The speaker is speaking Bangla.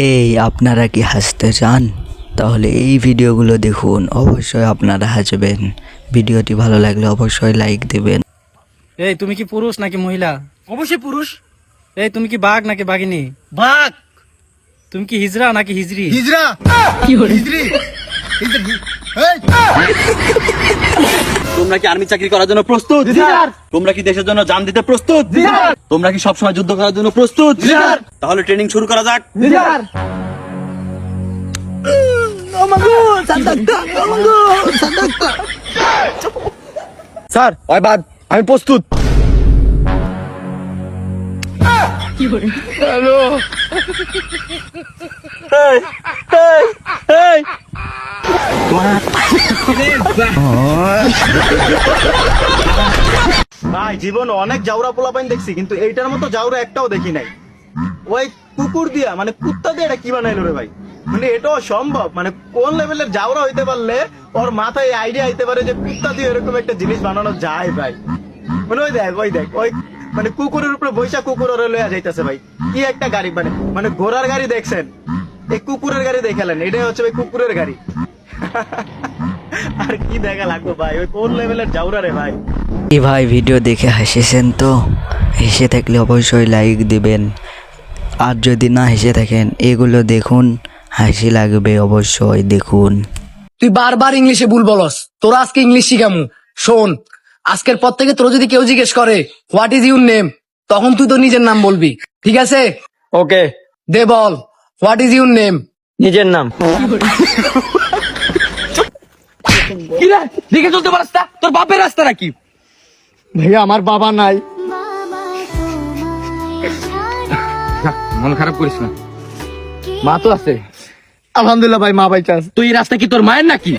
এই আপনারা কি হাসতে চান? তাহলে এই ভিডিওগুলো দেখুন, অবশ্যই আপনারা হাসবেন। ভিডিওটি ভালো লাগলে অবশ্যই লাইক দিবেন। এই তুমি কি পুরুষ নাকি মহিলা? অবশ্যই পুরুষ। এই তুমি কি বাঘ নাকি বাঘিনী? বাঘ। তুমি কি হিজড়া নাকি হিজড়ি? হিজড়া। হিজড়ি। হিজড়ি। এই! তোমরা কি আর্মি চাকরি করার জন্য প্রস্তুত? তোমরা কি দেশের জন্য জান দিতে প্রস্তুত? তোমরা কি সবসময় যুদ্ধ করার জন্য প্রস্তুত? তাহলে ট্রেনিং শুরু করা যাক। স্যার, ওই বাদ, আমি প্রস্তুত। ভাই জীবন অনেক জাউরা পোলাপাইন দেখছি, কিন্তু এইটার মতো জাউরা একটাও দেখি নাই। ওই কুকুর দিয়া মানে কুত্তা দিয়ে এটা কি বানাইলো রে ভাই? মানে এটাও সম্ভব? মানে কোন লেভেলের জাউরা হইতে পারলে ওর মাথায় আইডিয়া আইতে পারে যে কুত্তা দিয়ে এরকম একটা জিনিস বানানো যায় ভাই? মানে ওই দেখ ওই মানে কুকুরের উপরে বৈশা কুকুর ওরে লইয়া যাইতেছে ভাই। কি একটা গাড়ি, মানে মানে ঘোড়ার গাড়ি দেখছেন, এই কুকুরের গাড়ি দেখালেন, এটাই হচ্ছে ভাই কুকুরের গাড়ি। আর কি দেখা লাগবে ভাই? ওই কোন লেভেলের জাউরা রে ভাই? এই ভাই ভিডিও দেখে হেসেছেন তো? হেসে থাকলে অবশ্যই লাইক দিবেন। আর যদি না হেসে থাকেন, এগুলো দেখুন, হাসি লাগবে, অবশ্যই দেখুন। তুই বারবার ইংলিশে ভুল বলস, তোরা আজকে ইংলিশ শিখামু। শোন, আজকের পর থেকে তোর যদি কেউ জিজ্ঞেস করে হোয়াট ইজ ইউর নেম, তখন তুই তো নিজের নাম বলবি, ঠিক আছে? ওকে, দে বল, হোয়াট ইজ ইউর নেম? নিজের নাম। দিকে চলতে পারস না? তোর বাপের রাস্তা নাকি? ভাইয়া, আমার বাবা নাই। মন খারাপ করিস না, মা তো আছে। আলহামদুলিল্লাহ ভাই, মা বাইচা আছে। তুই এই রাস্তা কি তোর মায়ের নাকি?